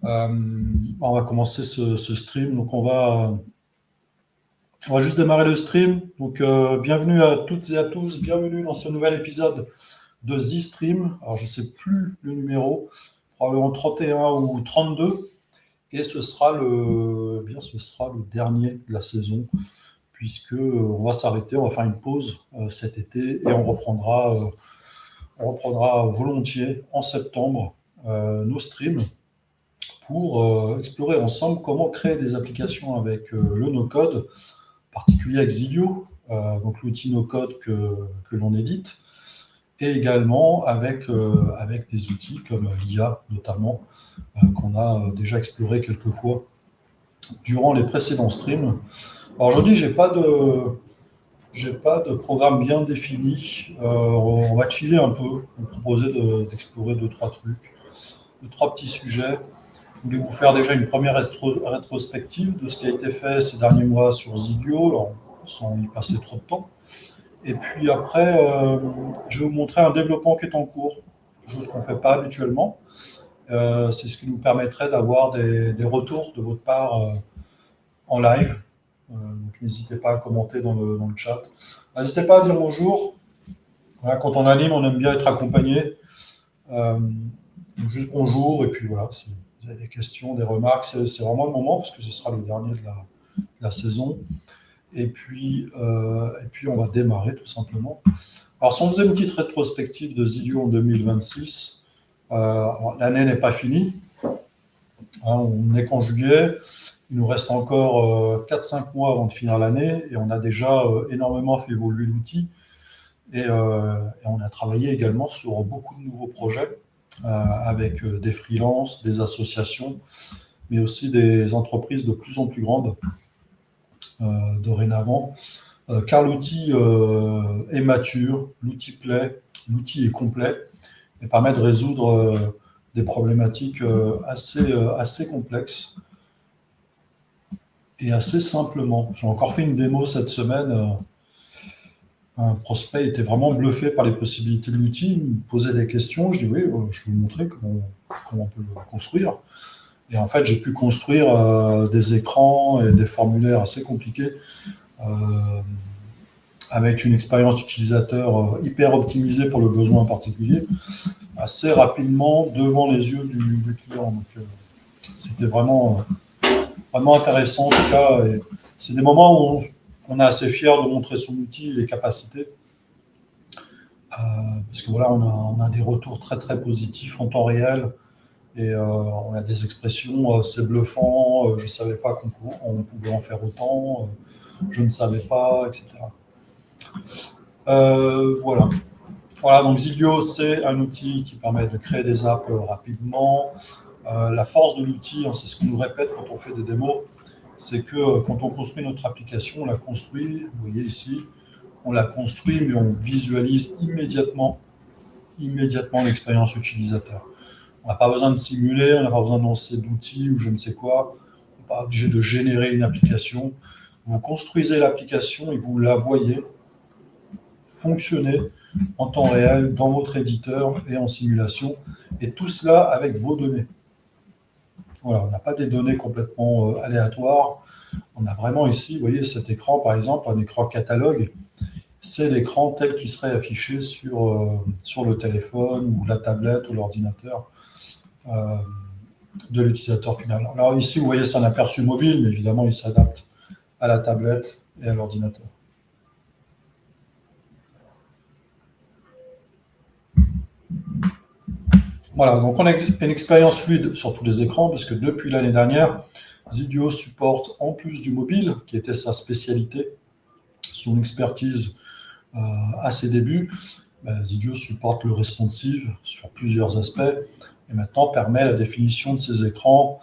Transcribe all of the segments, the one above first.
On va commencer ce stream. Donc, on va juste démarrer le stream. Donc, bienvenue à toutes et à tous. Bienvenue dans ce nouvel épisode de The Stream. Alors, je ne sais plus le numéro, probablement 31 ou 32. Et ce sera le dernier de la saison, puisque on va s'arrêter, on va faire une pause cet été et on reprendra volontiers en septembre nos streams pour explorer ensemble comment créer des applications avec le no-code, en particulier avec Zilio, donc l'outil no-code que l'on édite, et également avec des outils comme l'IA notamment, qu'on a déjà exploré quelques fois durant les précédents streams. Alors aujourd'hui, j'ai pas de programme bien défini. On va chiller un peu. Je vais vous proposer d'explorer deux, trois trucs, deux, trois petits sujets. Je voulais vous faire déjà une première rétrospective de ce qui a été fait ces derniers mois sur Zilio, alors, sans y passer trop de temps. Et puis après, je vais vous montrer un développement qui est en cours, chose qu'on ne fait pas habituellement. C'est ce qui nous permettrait d'avoir des retours de votre part en live. Donc n'hésitez pas à commenter dans le chat. N'hésitez pas à dire bonjour. Voilà, quand on anime, on aime bien être accompagné. Donc juste bonjour, et puis voilà, si vous avez des questions, des remarques, c'est vraiment le moment, parce que ce sera le dernier de la saison. Et puis on va démarrer tout simplement. Alors, si on faisait une petite rétrospective de Zilio en 2026, l'année n'est pas finie. On n'est qu'en juillet. Il nous reste encore 4-5 mois avant de finir l'année, et on a déjà énormément fait évoluer l'outil. Et on a travaillé également sur beaucoup de nouveaux projets avec des freelances, des associations, mais aussi des entreprises de plus en plus grandes dorénavant. Car l'outil est mature, l'outil plaît, l'outil est complet et permet de résoudre des problématiques assez complexes et assez simplement. J'ai encore fait une démo cette semaine. Un prospect était vraiment bluffé par les possibilités de l'outil. Il me posait des questions. Je dis oui, je vais vous montrer comment on peut le construire. Et en fait, j'ai pu construire des écrans et des formulaires assez compliqués avec une expérience utilisateur hyper optimisée pour le besoin particulier, assez rapidement devant les yeux du client. Donc, c'était vraiment intéressant en tout cas. Et c'est des moments où on est assez fier de montrer son outil et les capacités. Parce que voilà, on a des retours très très positifs en temps réel. Et on a des expressions c'est bluffant, je ne savais pas qu'on pouvait en faire autant, je ne savais pas, etc. Voilà. Voilà, donc Zilio, c'est un outil qui permet de créer des apps rapidement. La force de l'outil, c'est ce qu'on nous répète quand on fait des démos, c'est que quand on construit notre application, on la construit, vous voyez ici, on la construit, mais on visualise immédiatement l'expérience utilisateur. On n'a pas besoin de simuler, on n'a pas besoin de lancer d'outils ou je ne sais quoi. On n'est pas obligé de générer une application. Vous construisez l'application et vous la voyez fonctionner en temps réel dans votre éditeur et en simulation. Et tout cela avec vos données. Voilà, on n'a pas des données complètement aléatoires. On a vraiment ici, vous voyez, cet écran, par exemple, un écran catalogue. C'est l'écran tel qu'il serait affiché sur le téléphone ou la tablette ou l'ordinateur de l'utilisateur final. Alors ici, vous voyez, c'est un aperçu mobile, mais évidemment, il s'adapte à la tablette et à l'ordinateur. Voilà, donc on a une expérience fluide sur tous les écrans, parce que depuis l'année dernière, Zilio supporte, en plus du mobile, qui était sa spécialité, son expertise à ses débuts, Zilio supporte le responsive sur plusieurs aspects, et maintenant permet la définition de ces écrans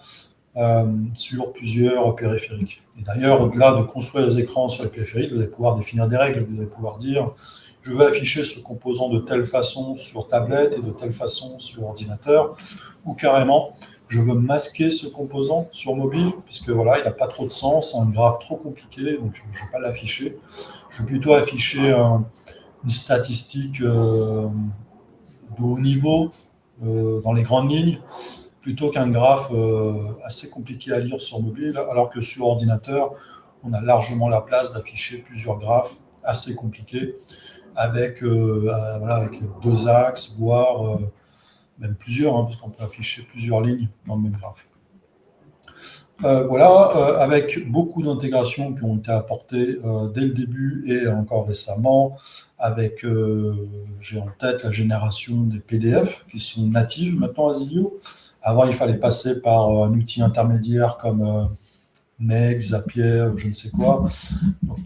sur plusieurs périphériques. Et d'ailleurs, au-delà de construire les écrans sur les périphériques, vous allez pouvoir définir des règles, vous allez pouvoir dire je veux afficher ce composant de telle façon sur tablette et de telle façon sur ordinateur, ou carrément, je veux masquer ce composant sur mobile, puisque voilà, il n'a pas trop de sens, c'est un graphe trop compliqué, donc je ne vais pas l'afficher. Je vais plutôt afficher une statistique de haut niveau, dans les grandes lignes, plutôt qu'un graphe assez compliqué à lire sur mobile, alors que sur ordinateur, on a largement la place d'afficher plusieurs graphes assez compliqués avec, voilà, avec 2 axes, voire même plusieurs, hein, parce qu'on peut afficher plusieurs lignes dans le même graphe. Voilà, avec beaucoup d'intégrations qui ont été apportées dès le début et encore récemment, avec, j'ai en tête la génération des PDF qui sont natives maintenant à Zilio. Avant, il fallait passer par un outil intermédiaire comme Meg, Zapier ou je ne sais quoi. Donc,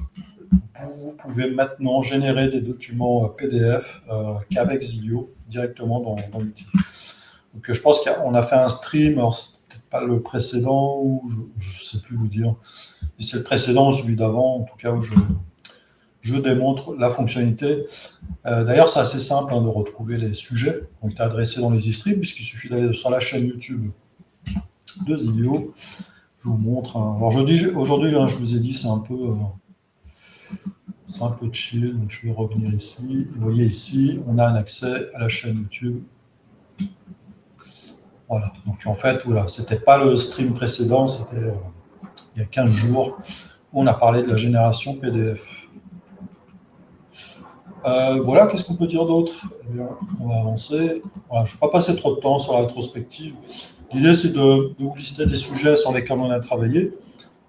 vous pouvez maintenant générer des documents PDF qu'avec Zilio directement dans l'outil. Donc, je pense qu'on a fait un stream, alors c'est peut-être pas le précédent, ou je ne sais plus vous dire si c'est le précédent ou celui d'avant, en tout cas où je démontre la fonctionnalité. D'ailleurs, c'est assez simple de retrouver les sujets qui ont été adressés dans les e-streams, puisqu'il suffit d'aller sur la chaîne YouTube de Zilio. Je vous montre. Alors, aujourd'hui, je vous ai dit, c'est un peu chill, donc je vais revenir ici. Vous voyez ici, on a un accès à la chaîne YouTube. Voilà, donc en fait, voilà, c'était pas le stream précédent, c'était il y a 15 jours, où on a parlé de la génération PDF. Voilà, qu'est-ce qu'on peut dire d'autre? Eh bien, on va avancer. Voilà, je ne vais pas passer trop de temps sur la rétrospective. L'idée, c'est de vous lister des sujets sur lesquels on a travaillé,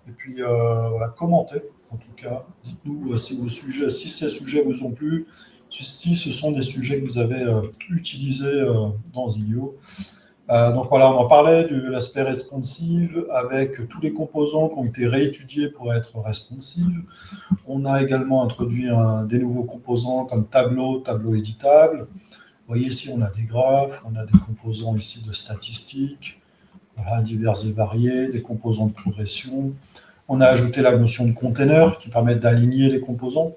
et puis voilà, commentez, en tout cas. Dites-nous si ces sujets vous ont plu, si ce sont des sujets que vous avez utilisés dans Zilio. Donc voilà, on en parlait de l'aspect responsive avec tous les composants qui ont été réétudiés pour être responsive. On a également introduit des nouveaux composants comme tableau éditable. Vous voyez ici, on a des graphes, on a des composants ici de statistiques, voilà, divers et variés, des composants de progression. On a ajouté la notion de container qui permet d'aligner les composants.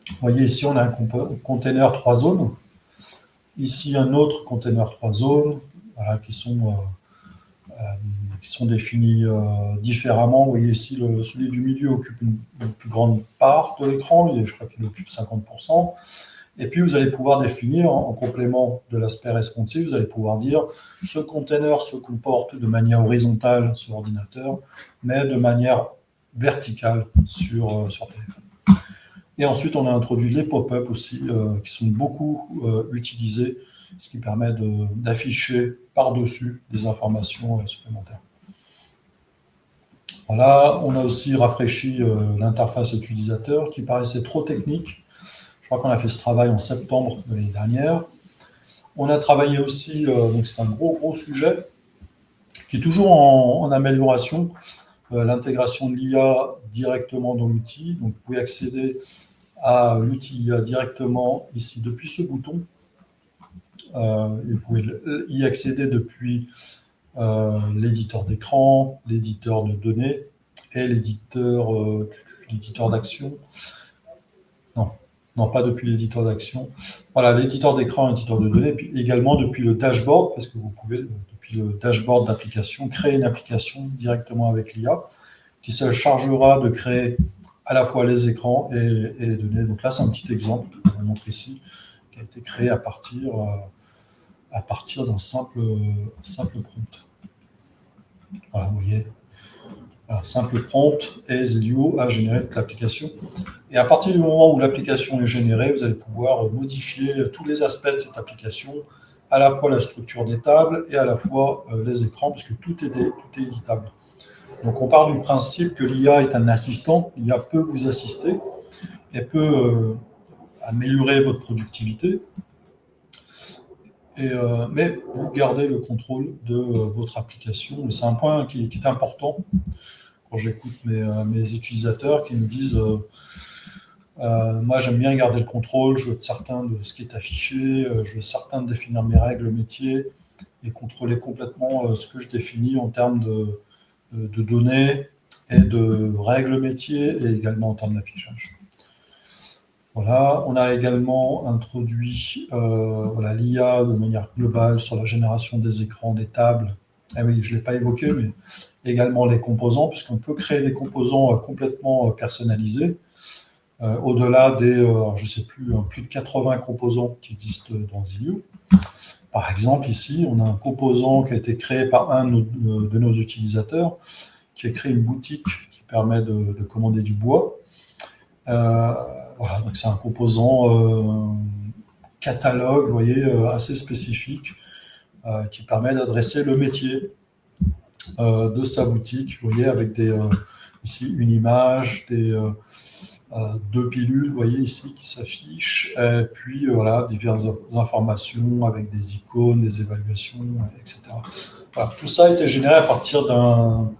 Vous voyez ici, on a un container 3 zones. Ici, un autre container 3 zones. Voilà, qui sont définis différemment. Vous voyez ici, celui du milieu occupe une plus grande part de l'écran, je crois qu'il occupe 50%. Et puis, vous allez pouvoir définir, en complément de l'aspect responsive, vous allez pouvoir dire ce container se comporte de manière horizontale sur ordinateur, mais de manière verticale sur téléphone. Et ensuite, on a introduit les pop-up aussi, qui sont beaucoup utilisés, ce qui permet d'afficher par-dessus des informations supplémentaires. Voilà, on a aussi rafraîchi l'interface utilisateur qui paraissait trop technique. Je crois qu'on a fait ce travail en septembre de l'année dernière. On a travaillé aussi, donc c'est un gros sujet, qui est toujours en amélioration, l'intégration de l'IA directement dans l'outil. Donc vous pouvez accéder à l'outil IA directement ici depuis ce bouton. Et vous pouvez y accéder depuis l'éditeur d'écran, l'éditeur de données et l'éditeur d'action. Non, pas depuis l'éditeur d'action. Voilà, l'éditeur d'écran, l'éditeur de données, puis également depuis le dashboard, parce que vous pouvez, depuis le dashboard d'application, créer une application directement avec l'IA, qui se chargera de créer à la fois les écrans et les données. Donc là, c'est un petit exemple, je vous montre ici, qui a été créé à partir d'un simple prompt. Voilà, vous voyez. Alors, simple prompt et Zilio a généré toute l'application. Et à partir du moment où l'application est générée, vous allez pouvoir modifier tous les aspects de cette application, à la fois la structure des tables et à la fois les écrans, parce que tout est éditable. Donc on part du principe que l'IA est un assistant, l'IA peut vous assister, elle peut améliorer votre productivité, mais vous gardez le contrôle de votre application. C'est un point qui est important quand j'écoute mes utilisateurs qui me disent moi j'aime bien garder le contrôle, je veux être certain de ce qui est affiché, je veux être certain de définir mes règles métiers et contrôler complètement ce que je définis en termes de données et de règles métiers et également en termes d'affichage. Voilà, on a également introduit l'IA de manière globale sur la génération des écrans, des tables. Ah oui, je ne l'ai pas évoqué, mais également les composants, puisqu'on peut créer des composants complètement personnalisés, au-delà des, je ne sais plus, plus de 80 composants qui existent dans Zilio. Par exemple, ici, on a un composant qui a été créé par un de nos utilisateurs, qui a créé une boutique qui permet de commander du bois. Voilà, donc c'est un composant catalogue, vous voyez, assez spécifique, qui permet d'adresser le métier de sa boutique, vous voyez, avec ici une image, deux pilules, vous voyez ici, qui s'affichent, puis voilà, diverses informations avec des icônes, des évaluations, etc. Voilà, tout ça a été généré à partir on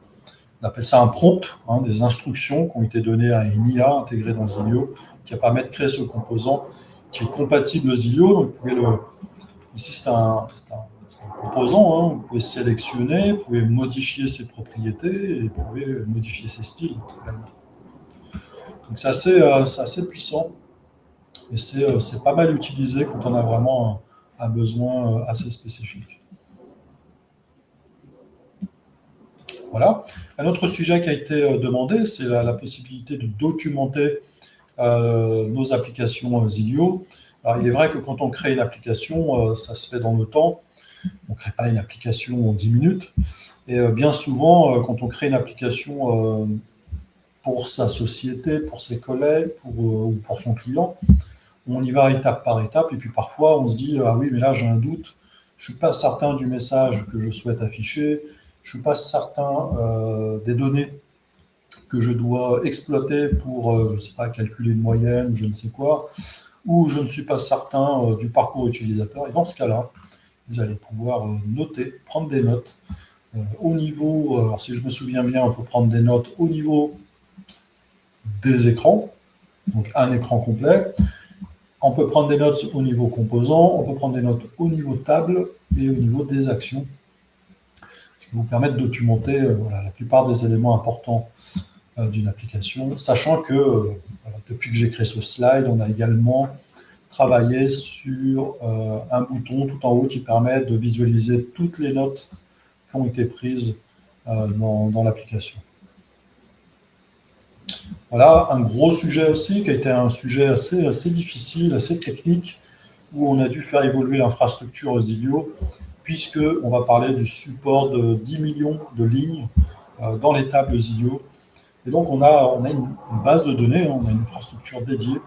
appelle ça un prompt, hein, des instructions qui ont été données à une IA intégrée dans Zilio, qui permet de créer ce composant qui est compatible Zilio. Donc, vous pouvez ici, c'est un composant, hein, vous pouvez sélectionner, vous pouvez modifier ses propriétés et vous pouvez modifier ses styles également. Donc c'est assez puissant et c'est pas mal utilisé quand on a vraiment un besoin assez spécifique. Voilà. Un autre sujet qui a été demandé, c'est la possibilité de documenter nos applications Zilio. Alors, il est vrai que quand on crée une application, ça se fait dans le temps. On ne crée pas une application en 10 minutes. Et bien souvent, quand on crée une application pour sa société, pour ses collègues, ou pour son client, on y va étape par étape. Et puis parfois, on se dit, ah oui, mais là, j'ai un doute. Je ne suis pas certain du message que je souhaite afficher. Je ne suis pas certain des données que je dois exploiter pour, je ne sais pas, calculer une moyenne ou je ne sais quoi, ou je ne suis pas certain du parcours utilisateur. Et dans ce cas-là, vous allez pouvoir noter, prendre des notes au niveau, alors si je me souviens bien, on peut prendre des notes au niveau des écrans, donc un écran complet. On peut prendre des notes au niveau composant, on peut prendre des notes au niveau table et au niveau des actions, ce qui vous permet de documenter voilà, la plupart des éléments importants d'une application, sachant que voilà, depuis que j'ai créé ce slide, on a également travaillé sur un bouton tout en haut qui permet de visualiser toutes les notes qui ont été prises dans l'application. Voilà, un gros sujet aussi, qui a été un sujet assez difficile, assez technique, où on a dû faire évoluer l'infrastructure Zilio, puisqu'on va parler du support de 10 millions de lignes dans les tables Zilio. Et donc, on a une base de données, on a une infrastructure dédiée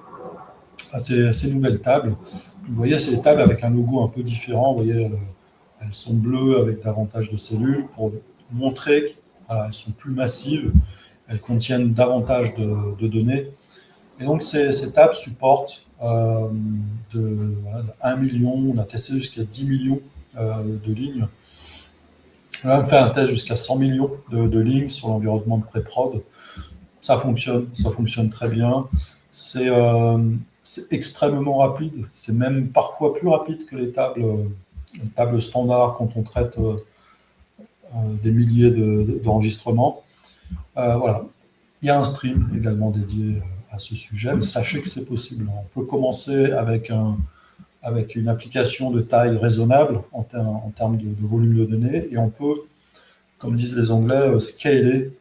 à ces nouvelles tables. Vous voyez, c'est des tables avec un logo un peu différent. Vous voyez, elles sont bleues avec davantage de cellules pour montrer qu'elles voilà, sont plus massives, elles contiennent davantage de données. Et donc, ces tables supportent de 1 million, on a testé jusqu'à 10 millions de lignes. On a même fait un test jusqu'à 100 millions de lignes sur l'environnement de pré-prod. Ça fonctionne très bien. C'est extrêmement rapide. C'est même parfois plus rapide que les tables standards quand on traite des milliers d'enregistrements. Voilà. Il y a un stream également dédié à ce sujet, mais sachez que c'est possible. On peut commencer avec une application de taille raisonnable en termes de volume de données, et on peut, comme disent les Anglais, scaler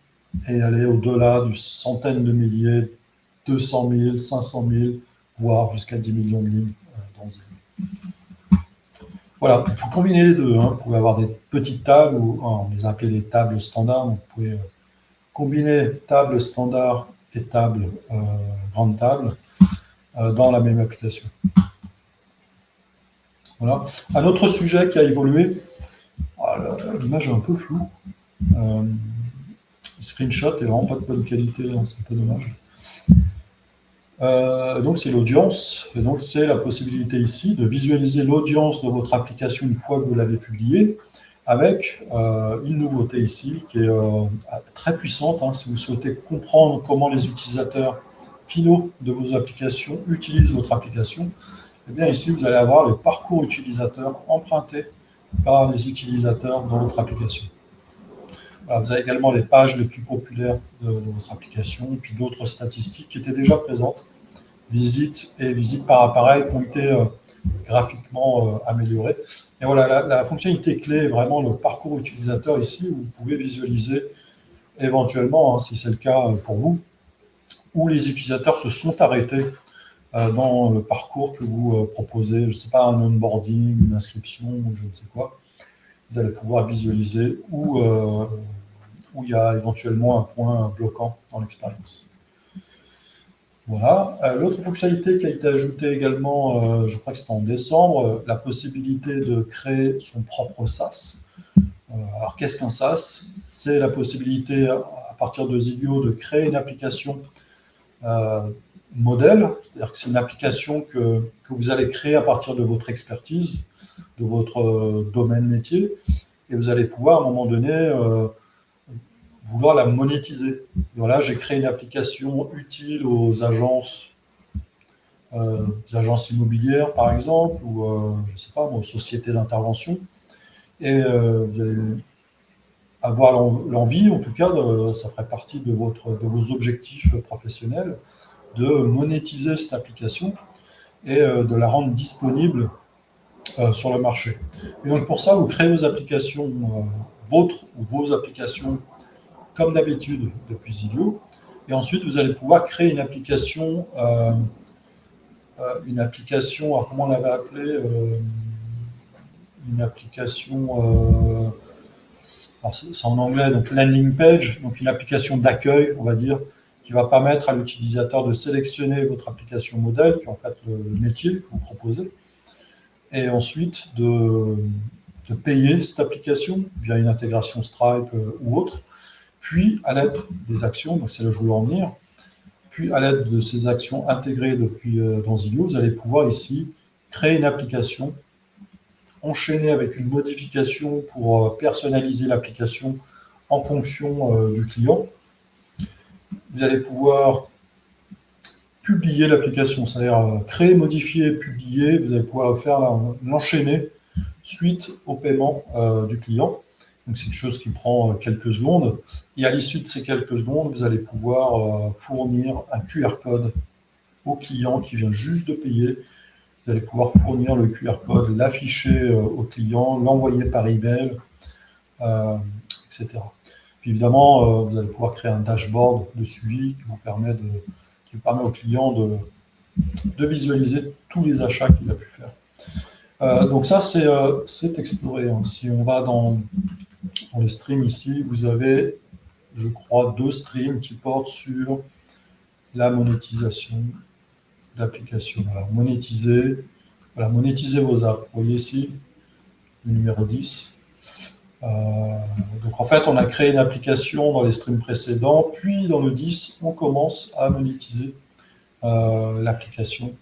et aller au-delà du centaines de milliers, 200 000, 500 000, voire jusqu'à 10 millions de lignes dans Zilio. Voilà, pour combiner les deux, hein, vous pouvez avoir des petites tables, ou on les appelait des tables standards, donc vous pouvez combiner table standard et table grande table dans la même application. Voilà. Un autre sujet qui a évolué, l'image est un peu floue, le screenshot est vraiment pas de bonne qualité, c'est un peu dommage. Donc c'est l'audience, et donc c'est la possibilité ici de visualiser l'audience de votre application une fois que vous l'avez publiée, avec une nouveauté ici qui est très puissante, hein, si vous souhaitez comprendre comment les utilisateurs finaux de vos applications utilisent votre application. Eh bien ici vous allez avoir le parcours utilisateur emprunté par les utilisateurs dans votre application. Voilà, vous avez également les pages les plus populaires de votre application, et puis d'autres statistiques qui étaient déjà présentes, visites et visites par appareil qui ont été graphiquement améliorées. Et voilà, la fonctionnalité clé est vraiment le parcours utilisateur ici, où vous pouvez visualiser éventuellement, hein, si c'est le cas pour vous, où les utilisateurs se sont arrêtés dans le parcours que vous proposez, je ne sais pas, un onboarding, une inscription, ou je ne sais quoi. Vous allez pouvoir visualiser où il y a éventuellement un point bloquant dans l'expérience. Voilà. L'autre fonctionnalité qui a été ajoutée également, je crois que c'était en décembre, la possibilité de créer son propre SaaS. Alors, qu'est-ce qu'un SaaS? C'est la possibilité, à partir de Zilio, de créer une application modèle, c'est-à-dire que c'est une application que vous allez créer à partir de votre expertise, de votre domaine métier, et vous allez pouvoir, à un moment donné, vouloir la monétiser. Voilà, j'ai créé une application utile aux agences immobilières, par exemple, ou, je ne sais pas, aux sociétés d'intervention, et vous allez avoir l'envie, en tout cas, ça ferait partie de vos objectifs professionnels, de monétiser cette application et de la rendre disponible sur le marché. Et donc pour ça, vous créez vos applications, vôtres ou vos applications, comme d'habitude depuis Zilio, et ensuite vous allez pouvoir créer une application, alors comment on l'avait appelée, une application, alors c'est en anglais, donc landing page, donc une application d'accueil, on va dire, qui va permettre à l'utilisateur de sélectionner votre application modèle, qui est en fait le métier que vous proposez, et ensuite de payer cette application via une intégration Stripe ou autre, puis à l'aide des actions, donc c'est là où je voulais en venir, puis à l'aide de ces actions intégrées depuis dans Zilio, vous allez pouvoir ici créer une application, enchaîner avec une modification pour personnaliser l'application en fonction du client. Vous allez pouvoir publier l'application, c'est-à-dire créer, modifier, publier. Vous allez pouvoir faire l'enchaîner suite au paiement du client. Donc c'est une chose qui prend quelques secondes. Et à l'issue de ces quelques secondes, vous allez pouvoir fournir un QR code au client qui vient juste de payer. Vous allez pouvoir fournir le QR code, l'afficher au client, l'envoyer par email, etc. Puis évidemment, vous allez pouvoir créer un dashboard de suivi qui permet au client de visualiser tous les achats qu'il a pu faire. Donc ça, c'est exploré. Hein. Si on va dans les streams ici, vous avez, je crois, 2 streams qui portent sur la monétisation d'applications. Alors, monétiser vos apps. Vous voyez ici, le numéro 10. Donc en fait, on a créé une application dans les streams précédents, puis dans le 10, on commence à monétiser l'application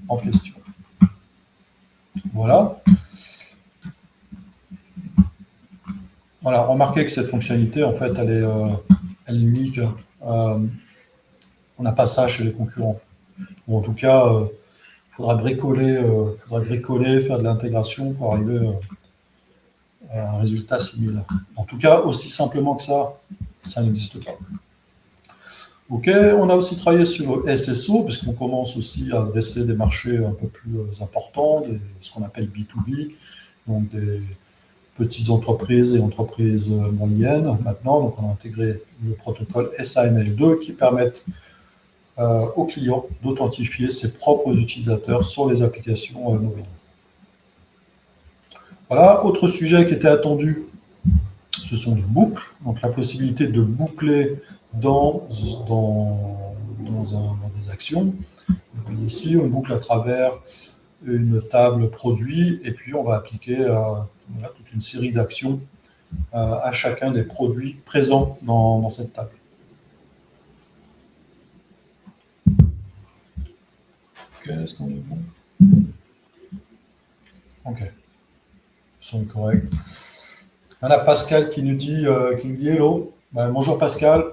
en question. Voilà. Voilà, remarquez que cette fonctionnalité, en fait, elle est unique. On n'a pas ça chez les concurrents. Ou en tout cas, il faudra bricoler, faire de l'intégration pour arriver à un résultat similaire. En tout cas, aussi simplement que ça n'existe pas. Ok, on a aussi travaillé sur le SSO, puisqu'on commence aussi à adresser des marchés un peu plus importants, ce qu'on appelle B2B, donc des petites entreprises et entreprises moyennes maintenant. Donc, on a intégré le protocole SAML2 qui permettent aux clients d'authentifier ses propres utilisateurs sur les applications mobiles. Voilà, autre sujet qui était attendu, ce sont les boucles, donc la possibilité de boucler dans des actions. Vous voyez ici, on boucle à travers une table produit et puis on va appliquer toute une série d'actions à chacun des produits présents dans cette table. Ok, est-ce qu'on est bon? Ok, le son est correct. On a Pascal qui nous dit hello. Bonjour Pascal.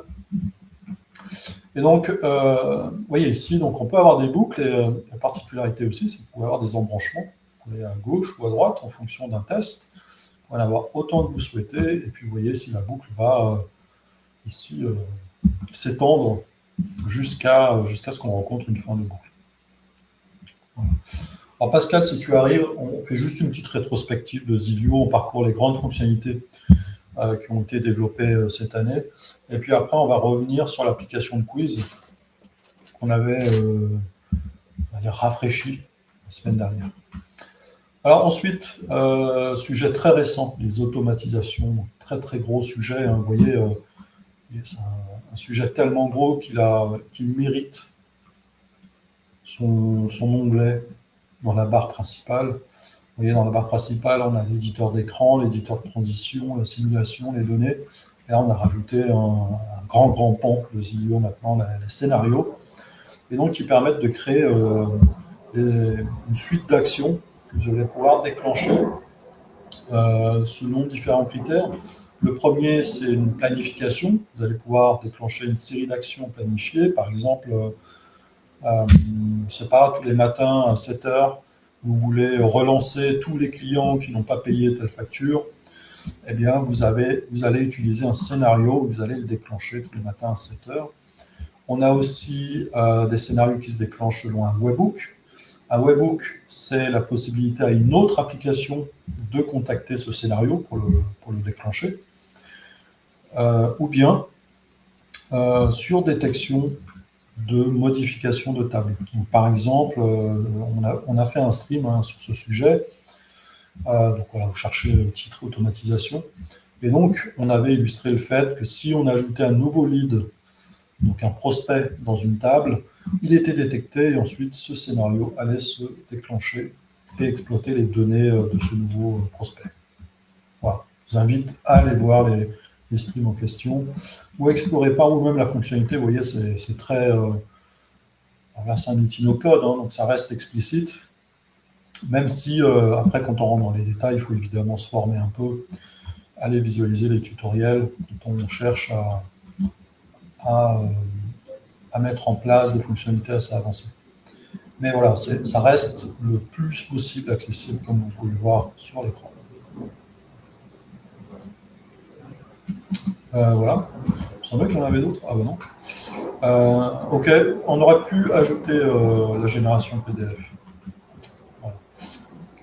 Et donc, vous voyez ici, donc on peut avoir des boucles et la particularité aussi, c'est que vous pouvez avoir des embranchements. Vous pouvez aller à gauche ou à droite en fonction d'un test. Vous pouvez en avoir autant que vous souhaitez. Et puis, vous voyez si la boucle va ici s'étendre jusqu'à ce qu'on rencontre une fin de boucle. Voilà. Alors Pascal, si tu arrives, on fait juste une petite rétrospective de Zilio, on parcourt les grandes fonctionnalités qui ont été développées cette année. Et puis après, on va revenir sur l'application de quiz qu'on avait va dire, rafraîchi la semaine dernière. Alors ensuite, sujet très récent, les automatisations, très très gros sujet, hein, vous voyez, c'est un sujet tellement gros qu'il mérite son onglet dans la barre principale. Vous voyez, dans la barre principale, on a l'éditeur d'écran, l'éditeur de transition, la simulation, les données. Et là, on a rajouté un grand pan de Zilio maintenant, les scénarios. Et donc, qui permettent de créer une suite d'actions que vous allez pouvoir déclencher selon différents critères. Le premier, c'est une planification. Vous allez pouvoir déclencher une série d'actions planifiées. Par exemple, je ne sais pas, tous les matins à 7 heures, vous voulez relancer tous les clients qui n'ont pas payé telle facture, eh bien, vous allez utiliser un scénario, vous allez le déclencher tous les matins à 7 heures. On a aussi des scénarios qui se déclenchent selon un webhook. Un webhook, c'est la possibilité à une autre application de contacter ce scénario pour le déclencher. Ou bien sur détection de modification de table. Donc, par exemple, on a fait un stream sur ce sujet. Donc voilà, vous cherchez le titre automatisation. Et donc, on avait illustré le fait que si on ajoutait un nouveau lead, donc un prospect dans une table, il était détecté et ensuite ce scénario allait se déclencher et exploiter les données de ce nouveau prospect. Voilà. Je vous invite à aller voir les streams en question ou à explorer par vous-même la fonctionnalité. Vous voyez, c'est très... là, c'est un outil no-code, hein, donc ça reste explicite. Même si, après, quand on rentre dans les détails, il faut évidemment se former un peu, aller visualiser les tutoriels quand on cherche à mettre en place des fonctionnalités assez avancées. Mais voilà, ça reste le plus possible accessible, comme vous pouvez le voir sur l'écran. Voilà. Il semblait que j'en avais d'autres. Ah ben non. OK, on aurait pu ajouter la génération PDF. Voilà.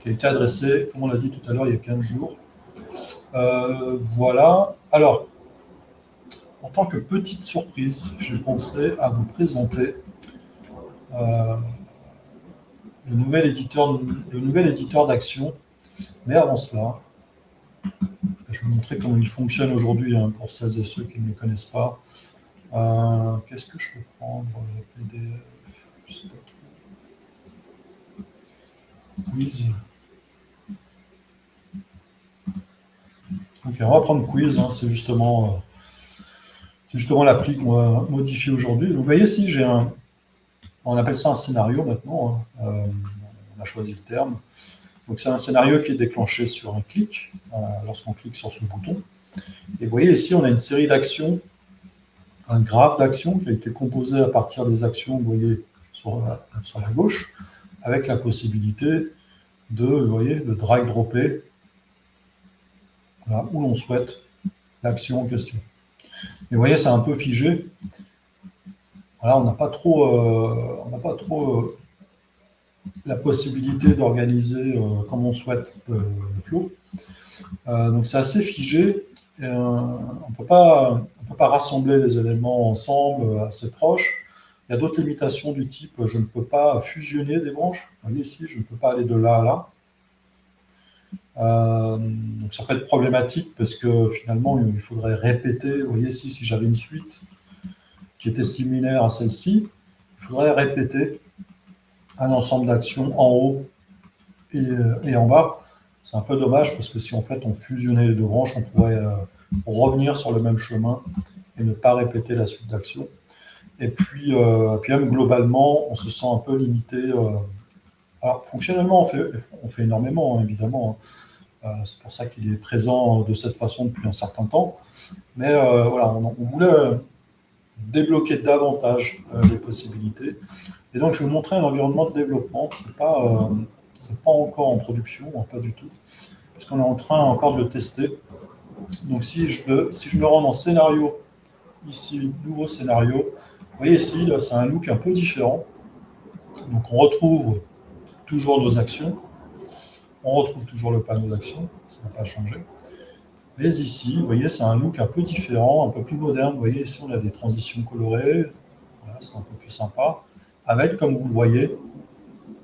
Qui a été adressée, comme on l'a dit tout à l'heure, il y a 15 jours. Voilà. Alors, en tant que petite surprise, j'ai pensé à vous présenter le nouvel éditeur d'Action. Mais avant cela, je vais vous montrer comment il fonctionne aujourd'hui, hein, pour celles et ceux qui ne le connaissent pas. Qu'est-ce que je peux prendre? PDF, je sais pas trop. Quiz. Ok, on va prendre Quiz, hein, c'est justement l'appli qu'on va modifier aujourd'hui. Vous voyez ici, on appelle ça un scénario maintenant, hein. On a choisi le terme. Donc c'est un scénario qui est déclenché sur un clic, lorsqu'on clique sur ce bouton. Et vous voyez ici, on a une série d'actions, un graphe d'actions qui a été composé à partir des actions, vous voyez, sur la gauche, avec la possibilité de drag-dropper où l'on souhaite l'action en question. Mais vous voyez, c'est un peu figé. Voilà, on n'a pas trop, la possibilité d'organiser comme on souhaite le flow. Donc c'est assez figé. On ne peut pas rassembler les éléments ensemble assez proches. Il y a d'autres limitations du type je ne peux pas fusionner des branches. Vous voyez ici, je ne peux pas aller de là à là. Donc ça peut être problématique parce que finalement il faudrait répéter. Vous voyez ici, si j'avais une suite qui était similaire à celle-ci, il faudrait répéter un ensemble d'actions en haut et en bas. C'est un peu dommage parce que si en fait on fusionnait les deux branches, on pourrait revenir sur le même chemin et ne pas répéter la suite d'actions. Et puis même globalement, on se sent un peu limité. Alors fonctionnellement, on fait énormément, hein, évidemment. C'est pour ça qu'il est présent de cette façon depuis un certain temps. Mais voilà, on voulait débloquer davantage les possibilités. Et donc, je vais vous montrer un environnement de développement. C'est pas encore en production, pas du tout, puisqu'on est en train encore de le tester. Donc, si je me rends dans scénario, ici, nouveau scénario, vous voyez ici, c'est un look un peu différent. Donc, on retrouve toujours nos actions. On retrouve toujours le panneau d'action, ça n'a pas changé. Mais ici, vous voyez, c'est un look un peu différent, un peu plus moderne. Vous voyez, ici, on a des transitions colorées. Voilà, c'est un peu plus sympa. Avec, comme vous le voyez,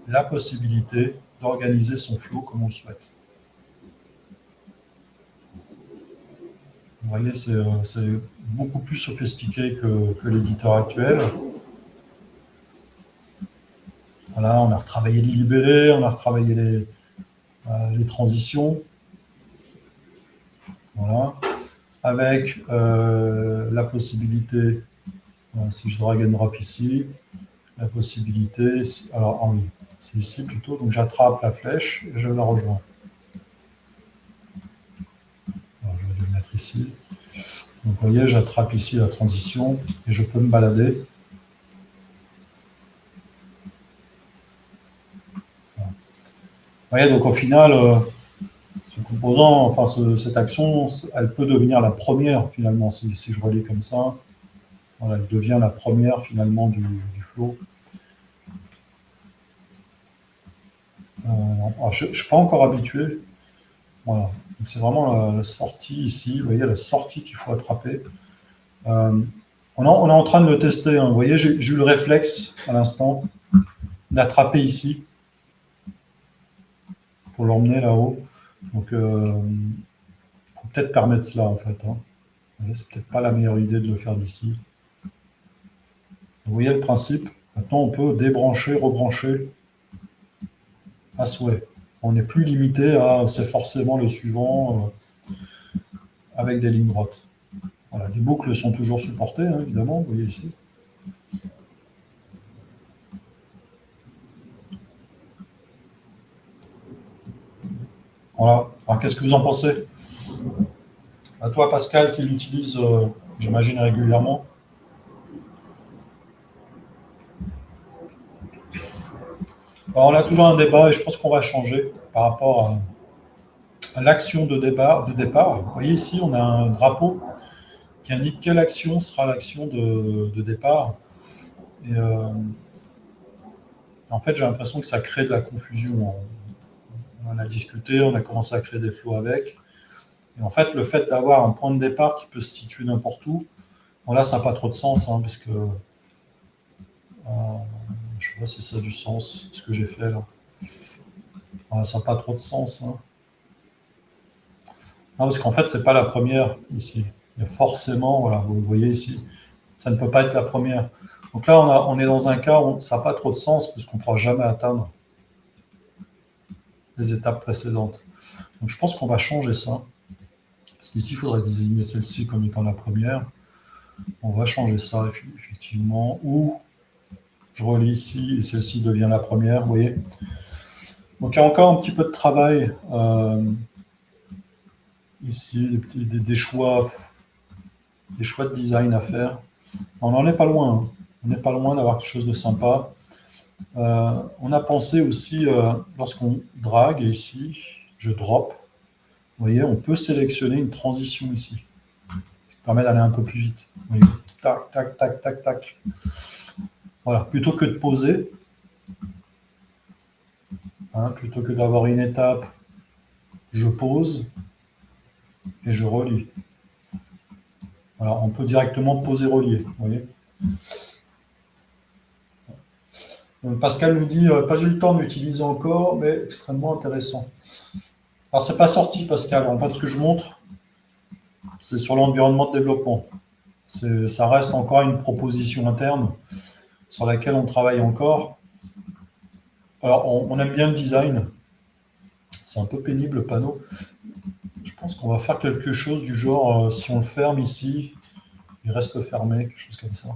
la possibilité d'organiser son flow comme on le souhaite. Vous voyez, c'est beaucoup plus sophistiqué que l'éditeur actuel. Voilà, on a retravaillé les libellés, on a retravaillé les transitions. Voilà. Avec la possibilité, si je drag and drop ici, la possibilité, alors oui, c'est ici plutôt, donc j'attrape la flèche et je la rejoins. Alors, je vais le mettre ici. Donc vous voyez, j'attrape ici la transition et je peux me balader. Voilà. Vous voyez, donc au final, ce composant, enfin cette action, elle peut devenir la première finalement, si je relis comme ça. Voilà, elle devient la première finalement du flow. Alors, je ne suis pas encore habitué. Voilà, c'est vraiment la sortie ici. Vous voyez, la sortie qu'il faut attraper. On est en train de le tester. Hein. Vous voyez, j'ai eu le réflexe à l'instant d'attraper ici pour l'emmener là-haut. Donc, il faut peut-être permettre cela en fait. Hein. C'est peut-être pas la meilleure idée de le faire d'ici. Vous voyez le principe. Maintenant, on peut débrancher, rebrancher à souhait. On n'est plus limité à c'est forcément le suivant avec des lignes droites. Voilà, les boucles sont toujours supportées, hein, évidemment, vous voyez ici. Voilà. Alors, qu'est-ce que vous en pensez? À toi, Pascal, qui l'utilise, j'imagine, régulièrement. Alors, on a toujours un débat et je pense qu'on va changer par rapport à l'action de départ. Vous voyez ici, on a un drapeau qui indique quelle action sera l'action de départ. Et en fait, j'ai l'impression que ça crée de la confusion. On en a discuté, on a commencé à créer des flows avec. Et en fait, le fait d'avoir un point de départ qui peut se situer n'importe où, bon là, ça n'a pas trop de sens, hein, parce que je ne sais pas si ça a du sens, ce que j'ai fait là. Voilà, ça n'a pas trop de sens. Hein. Non, parce qu'en fait, ce n'est pas la première ici. Il y a forcément, voilà, vous voyez ici, ça ne peut pas être la première. Donc là, on est dans un cas où ça n'a pas trop de sens, parce qu'on ne pourra jamais atteindre les étapes précédentes. Donc je pense qu'on va changer ça. Parce qu'ici, il faudrait désigner celle-ci comme étant la première. On va changer ça, effectivement. Ou je relis ici et celle-ci devient la première, vous voyez. Donc il y a encore un petit peu de travail ici, des choix de design à faire. On n'en est pas loin. Hein. On n'est pas loin d'avoir quelque chose de sympa. On a pensé aussi, lorsqu'on drague ici, je drop, vous voyez, on peut sélectionner une transition ici, qui permet d'aller un peu plus vite. Vous voyez, tac, tac, tac, tac, tac. Voilà, plutôt que de poser, hein, plutôt que d'avoir une étape, je pose et je relie. Voilà, on peut directement poser, relier, vous voyez. Donc Pascal nous dit, pas eu le temps d'utiliser encore, mais extrêmement intéressant. Alors, c'est pas sorti, Pascal. En fait, ce que je montre, c'est sur l'environnement de développement. Ça reste encore une proposition interne sur laquelle on travaille encore. Alors, on aime bien le design. C'est un peu pénible, le panneau. Je pense qu'on va faire quelque chose du genre, si on le ferme ici, il reste fermé, quelque chose comme ça.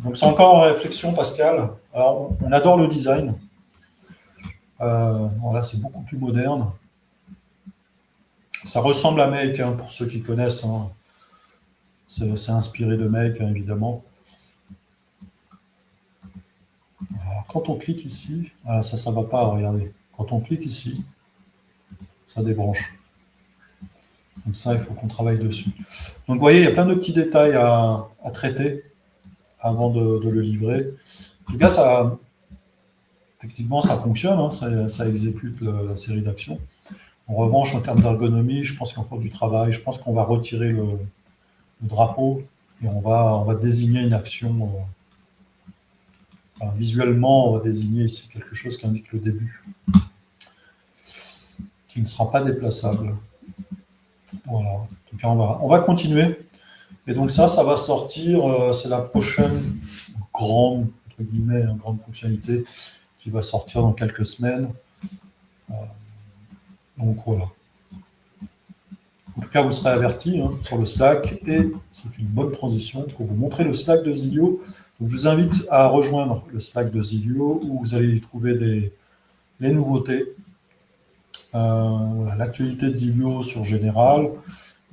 Donc, c'est encore en réflexion, Pascal. Alors, on adore le design. Voilà, c'est beaucoup plus moderne. Ça ressemble à Make, hein, pour ceux qui connaissent. Hein. C'est inspiré de Make, hein, évidemment. Alors, quand on clique ici, ah, ça ne va pas, regardez. Quand on clique ici, ça débranche. Donc ça, il faut qu'on travaille dessus. Donc vous voyez, il y a plein de petits détails à traiter avant de le livrer. En tout cas, techniquement, ça fonctionne, hein, ça exécute la série d'actions. En revanche, en termes d'ergonomie, je pense qu'il y a encore du travail. Je pense qu'on va retirer le drapeau et on va désigner une action Enfin, visuellement, on va désigner ici quelque chose qui indique le début, qui ne sera pas déplaçable. Voilà. En tout cas, on va continuer. Et donc ça va sortir, c'est la prochaine grande, entre guillemets, grande fonctionnalité qui va sortir dans quelques semaines. Donc voilà. En tout cas, vous serez avertis sur le Slack et c'est une bonne transition pour vous montrer le Slack de Zilio. Donc, je vous invite à rejoindre le Slack de Zilio où vous allez y trouver les nouveautés, voilà, l'actualité de Zilio sur Général.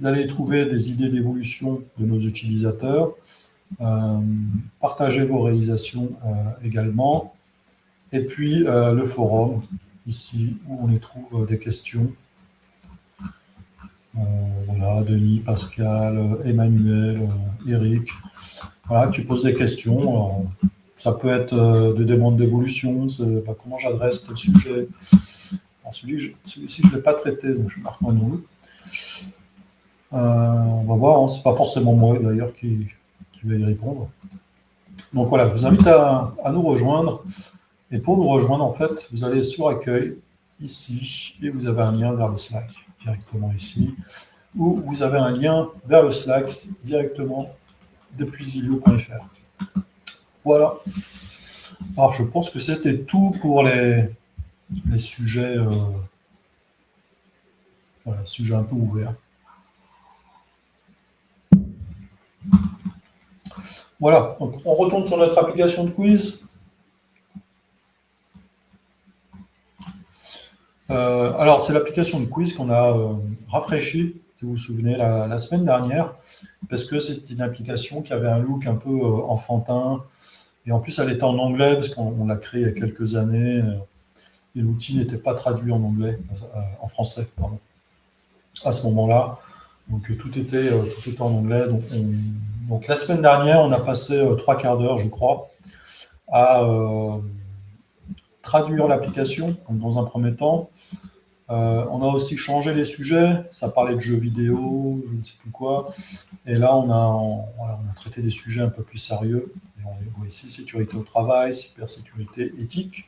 Vous allez y trouver des idées d'évolution de nos utilisateurs, partager vos réalisations également, et puis le forum, ici, où on y trouve des questions. Voilà, Denis, Pascal, Emmanuel, Eric. Voilà, tu poses des questions. Alors, ça peut être des demandes d'évolution, comment j'adresse tel sujet. Celui-ci, je ne l'ai pas traité, donc je marque un non. On va voir, c'est pas forcément moi d'ailleurs qui va y répondre. Donc voilà, je vous invite à nous rejoindre. Et pour nous rejoindre, en fait, vous allez sur Accueil, ici, et vous avez un lien vers le Slack, directement ici, ou vous avez un lien vers le Slack, directement depuis zilio.fr. Voilà. Alors, je pense que c'était tout pour les sujets, voilà, sujets un peu ouverts. Voilà, donc on retourne sur notre application de quiz. Alors, c'est l'application de quiz qu'on a rafraîchie, si vous vous souvenez, la semaine dernière, parce que c'est une application qui avait un look un peu enfantin, et en plus, elle était en anglais, parce qu'on l'a créée il y a quelques années, et l'outil n'était pas traduit en anglais, en français, pardon, à ce moment-là. Donc, tout était en anglais. Donc, la semaine dernière, on a passé 3 quarts d'heure, je crois, à traduire l'application, dans un premier temps. On a aussi changé les sujets, ça parlait de jeux vidéo, je ne sais plus quoi, et là on a traité des sujets un peu plus sérieux, et on voit ici sécurité au travail, cybersécurité, éthique.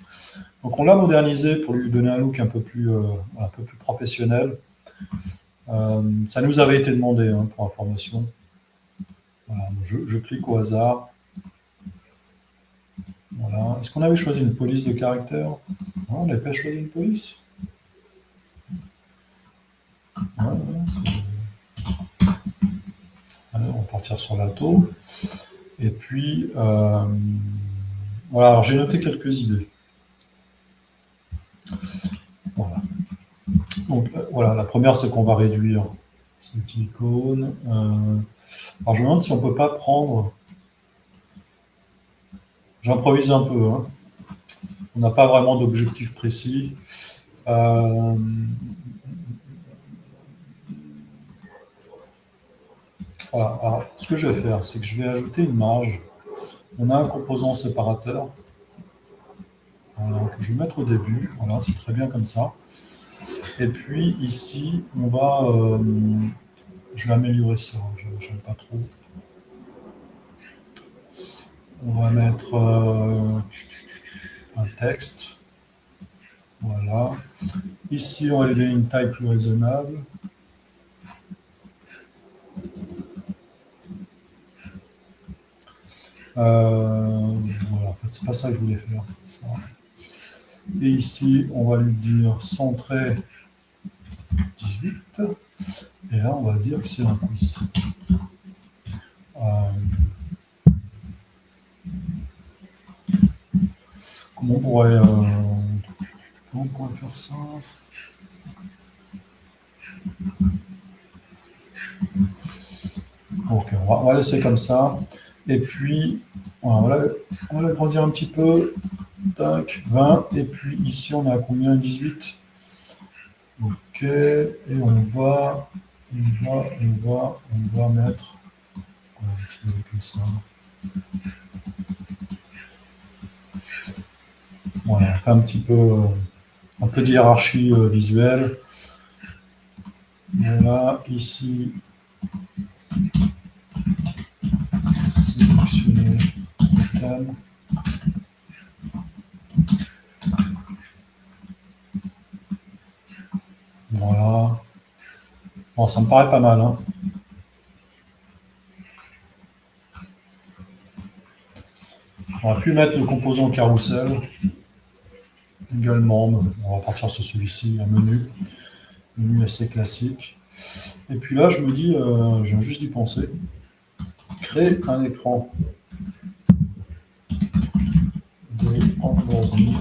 Donc on l'a modernisé pour lui donner un look un peu plus professionnel. Ça nous avait été demandé pour information. Voilà, je clique au hasard. Voilà. Est-ce qu'on avait choisi une police de caractère? Non, on n'avait pas choisi une police. Ouais. Allez, on va partir sur l'ATO. Et puis, voilà, alors j'ai noté quelques idées. Voilà. Donc, voilà, la première, c'est qu'on va réduire cette icône. Alors, je me demande si on ne peut pas prendre... J'improvise un peu. On n'a pas vraiment d'objectif précis. Voilà. Alors, ce que je vais faire, c'est que je vais ajouter une marge. On a un composant séparateur que je vais mettre au début. Voilà, c'est très bien comme ça. Et puis ici, on va... je vais améliorer ça, je n'aime pas trop. On va mettre un texte. Voilà. Ici, on va lui donner une taille plus raisonnable. Voilà, en fait, c'est pas ça que je voulais faire. Ça. Et ici, on va lui dire centré 18. Et là, on va dire que c'est un quiz. Comment on pourrait faire ça? Ok, on va laisser comme ça. Et puis, voilà, on va l'agrandir un petit peu. Tac, 20. Et puis ici, on a combien? 18. Ok, et on va mettre un petit peu comme ça. Voilà, on fait un peu de hiérarchie visuelle. Voilà, ici, sélectionner le thème. Bon, ça me paraît pas mal, hein. On va plus mettre le composant carrousel également. On va partir sur celui-ci, un menu assez classique. Et puis là, je me dis, je viens juste d'y penser, créer un écran de onboarding.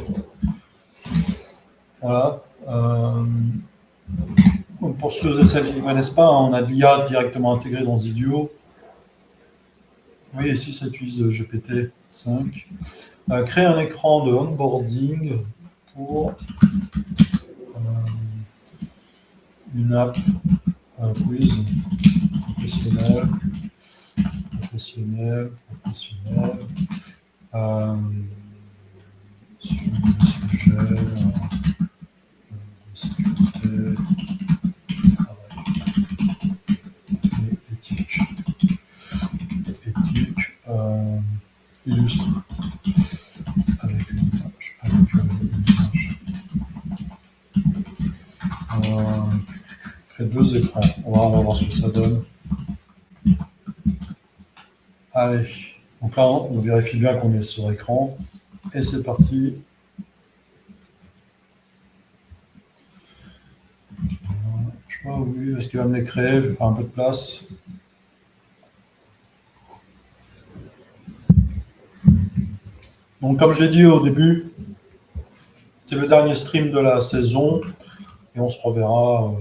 Voilà. Pour ceux et celles qui ne connaissent pas, on a l'IA directement intégrée dans Zidio. Oui, ici, ça utilise GPT-5. Créer un écran de onboarding pour une app quiz professionnel, sur le sujet de sécurité, travail et éthique. Illustre avec une image. Créer 2 écrans. On va voir ce que ça donne. Allez. Donc là, on vérifie bien qu'on est sur écran. Et c'est parti. Je sais pas, oui, est-ce qu'il va me les créer? Je vais faire un peu de place. Donc, comme je l'ai dit au début, c'est le dernier stream de la saison. Et on se reverra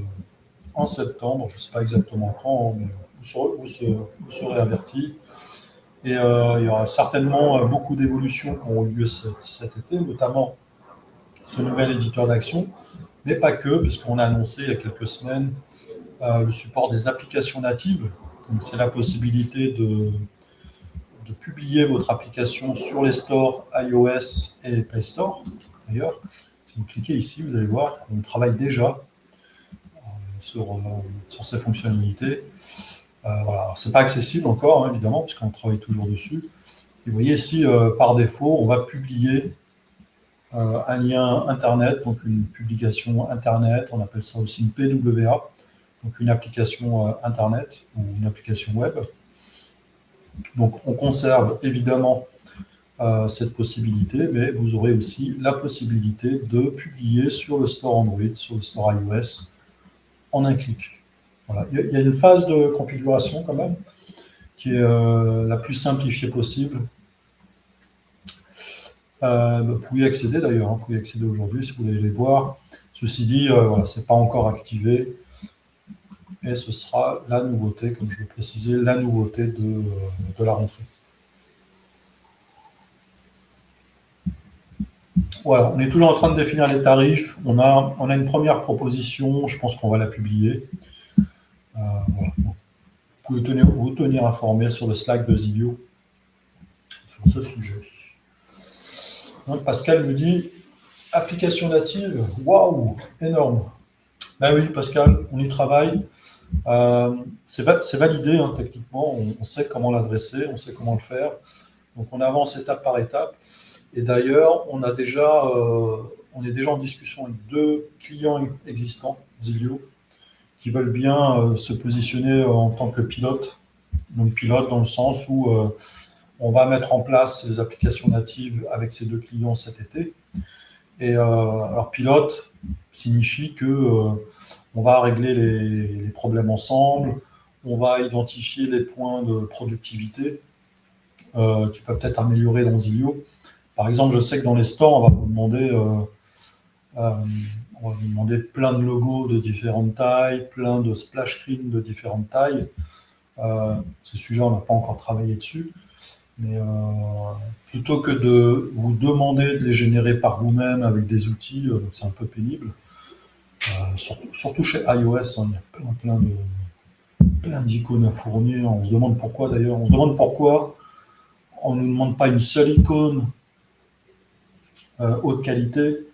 en septembre. Je ne sais pas exactement quand, mais vous serez avertis. Et il y aura certainement beaucoup d'évolutions qui auront eu lieu cet été, notamment ce nouvel éditeur d'action, mais pas que, puisqu'on a annoncé il y a quelques semaines le support des applications natives. Donc, c'est la possibilité de publier votre application sur les stores iOS et Play Store. D'ailleurs, si vous cliquez ici, vous allez voir qu'on travaille déjà sur ces fonctionnalités. Voilà. Ce n'est pas accessible encore, hein, évidemment, puisqu'on travaille toujours dessus. Et vous voyez ici, par défaut, on va publier un lien Internet, donc une publication Internet, on appelle ça aussi une PWA, donc une application Internet ou une application web. Donc on conserve évidemment cette possibilité, mais vous aurez aussi la possibilité de publier sur le store Android, sur le store iOS, en un clic. Voilà. Il y a une phase de configuration quand même, qui est la plus simplifiée possible. Vous pouvez y accéder d'ailleurs, hein, vous pouvez y accéder aujourd'hui si vous voulez les voir. Ceci dit, voilà, ce n'est pas encore activé. Et ce sera la nouveauté, comme je l'ai précisé, la nouveauté de la rentrée. Voilà, on est toujours en train de définir les tarifs. On a une première proposition, je pense qu'on va la publier. Voilà. Vous pouvez vous tenir informé sur le Slack de Zidio sur ce sujet. Donc Pascal me dit application native, waouh, énorme. Ben oui, Pascal, on y travaille. C'est validé hein, techniquement, on sait comment l'adresser, on sait comment le faire. Donc on avance étape par étape. Et d'ailleurs, on est déjà en discussion avec 2 clients existants, Zilio, qui veulent bien se positionner en tant que pilote. Donc pilote dans le sens où on va mettre en place les applications natives avec ces 2 clients cet été. Et alors pilote signifie que on va régler les problèmes ensemble, on va identifier les points de productivité qui peuvent être améliorés dans Zilio. Par exemple, je sais que dans les stores, on va vous demander plein de logos de différentes tailles, plein de splash screens de différentes tailles. Ce sujet, on n'a pas encore travaillé dessus. Mais plutôt que de vous demander de les générer par vous-même avec des outils, c'est un peu pénible. Surtout chez iOS, hein, il y a plein d'icônes à fournir. On se demande pourquoi d'ailleurs. On se demande pourquoi on ne nous demande pas une seule icône haute qualité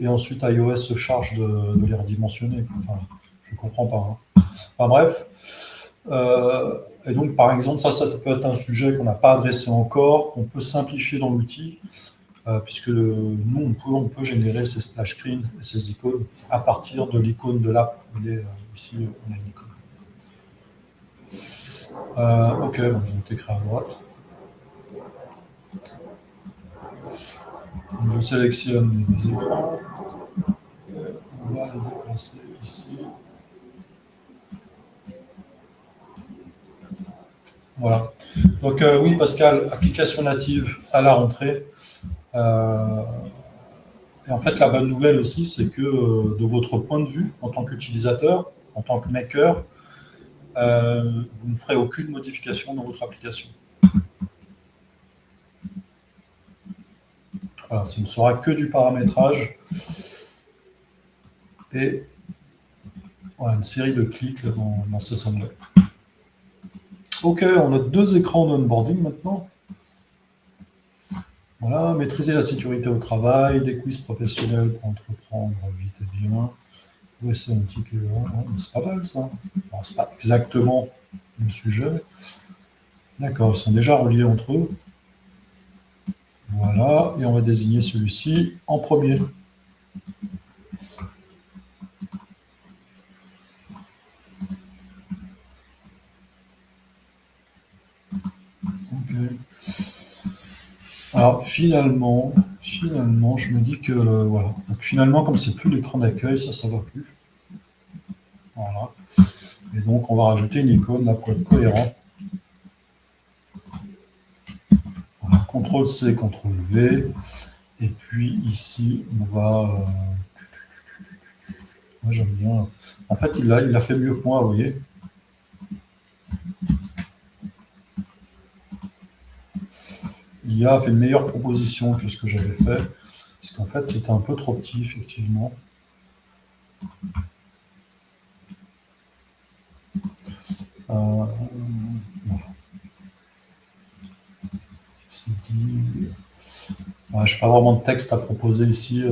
et ensuite iOS se charge de les redimensionner. Enfin, je ne comprends pas. Hein. Enfin bref. Et donc, par exemple, ça peut être un sujet qu'on n'a pas adressé encore, qu'on peut simplifier dans l'outil, puisque nous, on peut générer ces splash screens et ces icônes à partir de l'icône de l'app. Vous voyez, ici, on a une icône. Ok, bon, ils ont été créés à droite. Donc, je sélectionne les deux écrans. Et on va les déplacer ici. Voilà. Donc oui, Pascal, application native à la rentrée. Euh, et en fait, la bonne nouvelle aussi, c'est que de votre point de vue, en tant qu'utilisateur, en tant que maker, vous ne ferez aucune modification dans votre application. Voilà, ce ne sera que du paramétrage et voilà, une série de clics là, dans ce semblait. Ok, on a deux écrans d'onboarding maintenant. Voilà, maîtriser la sécurité au travail, des quiz professionnels pour entreprendre vite et bien. Ouais, c'est un ticket, c'est pas mal ça. Bon, c'est pas exactement le sujet. D'accord, ils sont déjà reliés entre eux. Voilà, et on va désigner celui-ci en premier. Ok. Alors finalement, je me dis que voilà. Donc finalement, comme c'est plus l'écran d'accueil, ça va plus. Voilà. Et donc on va rajouter une icône là pour être cohérent. Voilà. CTRL C, CTRL V. Et puis ici, on va. Moi j'aime bien. En fait, il l'a fait mieux que moi, vous voyez. Il a fait une meilleure proposition que ce que j'avais fait. Parce qu'en fait, c'était un peu trop petit, effectivement. Voilà. C'est dit. Ouais, je n'ai pas vraiment de texte à proposer ici.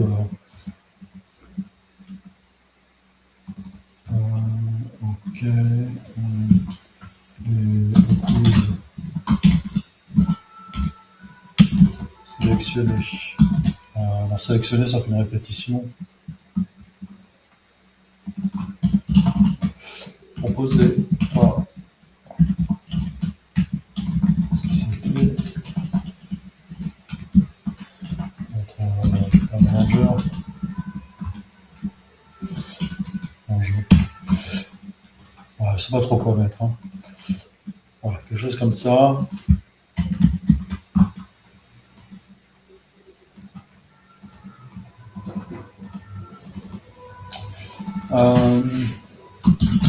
Ok. Sélectionner. Dans sélectionner, ça fait une répétition. Proposer. Voilà. Société. Notre manager. Ouais, je sais pas trop quoi mettre. Hein. Voilà, quelque chose comme ça.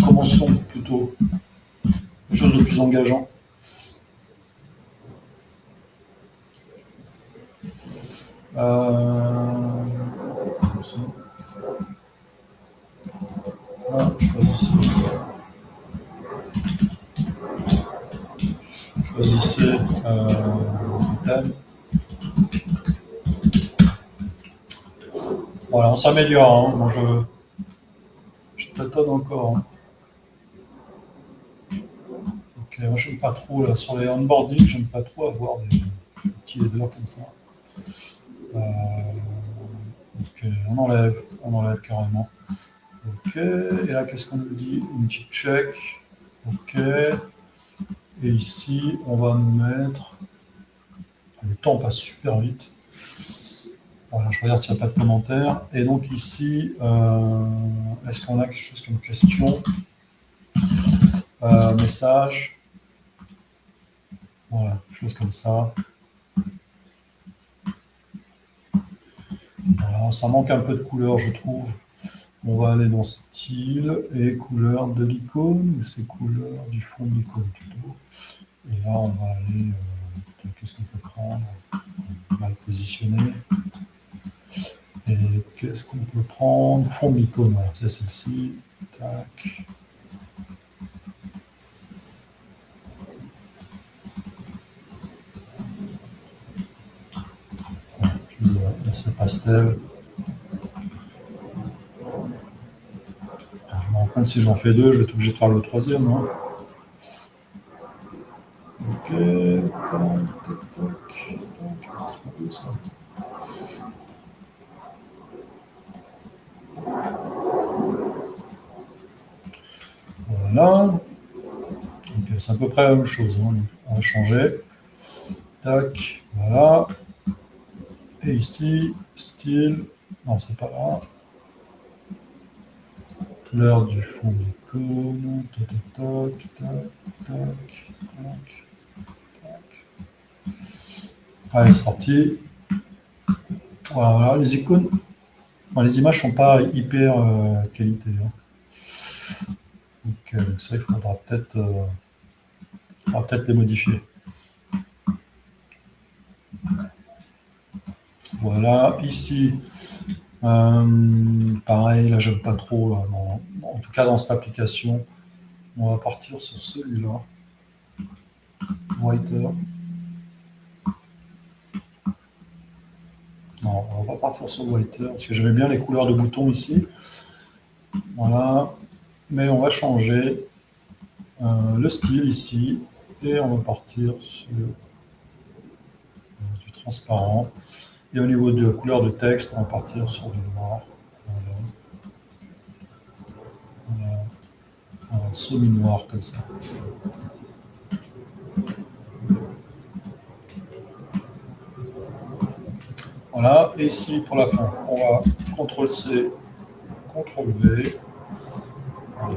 Commençons plutôt quelque chose de plus engageant. Là, choisissez le thème. Voilà, on s'améliore. Hein. Bon, je tâtonne encore. Hein. Ok, moi j'aime pas trop, là, sur les onboarding, j'aime pas trop avoir des petits headers comme ça. Ok, on enlève carrément. Ok, et là qu'est-ce qu'on nous dit? Une petite check. Ok. Et ici, on va nous mettre. Le temps passe super vite. Voilà, je regarde s'il n'y a pas de commentaires. Et donc ici, est-ce qu'on a quelque chose comme question? Message. Voilà, quelque chose comme ça. Voilà, ça manque un peu de couleur, je trouve. On va aller dans style et couleur de l'icône, ou c'est couleur du fond de l'icône plutôt. Et là, on va aller. Qu'est-ce qu'on peut prendre? On va le positionner. Et qu'est-ce qu'on peut prendre? Fond de l'icône, voilà, c'est celle-ci. Tac. Là, c'est pastel. Alors, je me rends compte, si j'en fais deux, je vais être obligé de faire le troisième. Hein. Ok, tac, tac, tac. C'est pas beau ça. Voilà. Donc c'est à peu près la même chose. Hein. On va changer. Tac, voilà. Et ici, style, non, c'est pas là. Couleur du fond de l'icône. Tac, tac, tac, tac, tac, tac. Allez, c'est parti. Voilà, les icônes. Bon, les images sont pas hyper qualité. Hein. Donc ça, il faudra peut-être les modifier. Voilà, ici, pareil, là j'aime pas trop, en tout cas dans cette application, on va partir sur celui-là, Whiter. Non, on va pas partir sur Whiter, parce que j'aimais bien les couleurs de boutons ici. Voilà, mais on va changer le style ici, et on va partir sur du transparent. Et au niveau de couleur de texte, on va partir sur du noir. Voilà. Un semi-noir comme ça. Voilà, et ici pour la fin, on va CTRL-C, CTRL-V.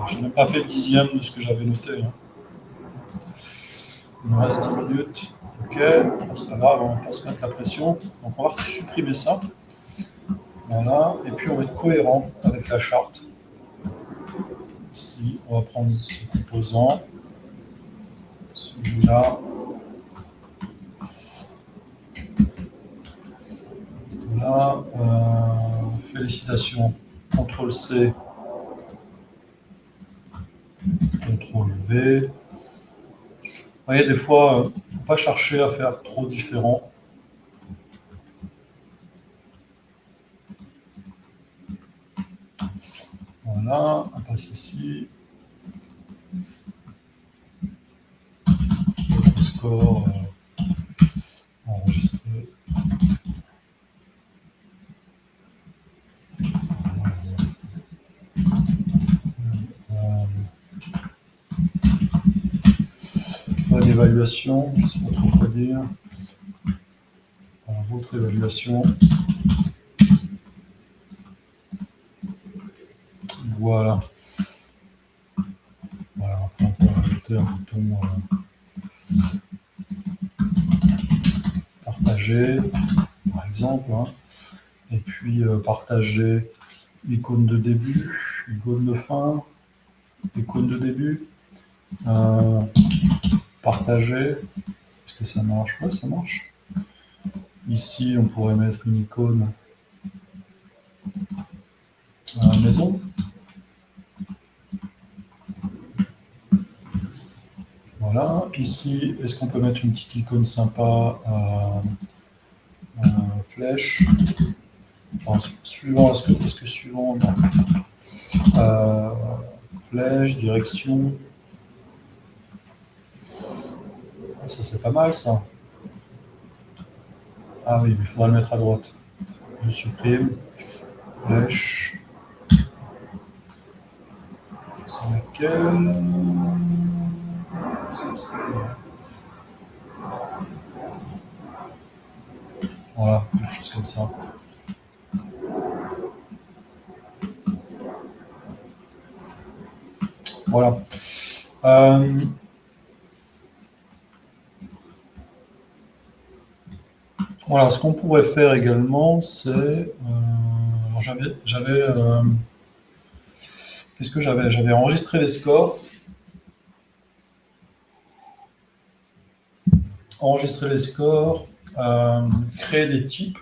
Je n'ai même pas fait le dixième de ce que j'avais noté. Hein. Il nous reste 10 minutes. Ok, bon, c'est pas grave, on va pas se mettre la pression. Donc on va supprimer ça. Voilà, et puis on va être cohérent avec la charte. Ici, on va prendre ce composant, celui-là. Voilà, félicitations, CTRL-C, CTRL-V. Vous voyez, des fois, il ne faut pas chercher à faire trop différent. Voilà, on passe ici. Le score enregistré. Bonne évaluation, je ne sais pas trop quoi dire. Votre évaluation. Voilà. Voilà, après on peut rajouter un bouton partager, par exemple. Hein. Et puis partager icône de début, icône de fin, icône de début. Partager. Est-ce que ça marche? Ouais, ça marche. Ici, on pourrait mettre une icône maison. Voilà. Ici, est-ce qu'on peut mettre une petite icône sympa flèche? Enfin, suivant, est-ce que suivant, non. Flèche, direction. Ça, c'est pas mal, ça. Ah oui, il faudra le mettre à droite. Je supprime. Flèche. C'est laquelle? C'est celle-là. Voilà, quelque chose comme ça. Voilà. Voilà, ce qu'on pourrait faire également, c'est... qu'est-ce que j'avais? J'avais enregistré les scores. Enregistrer les scores, créer des types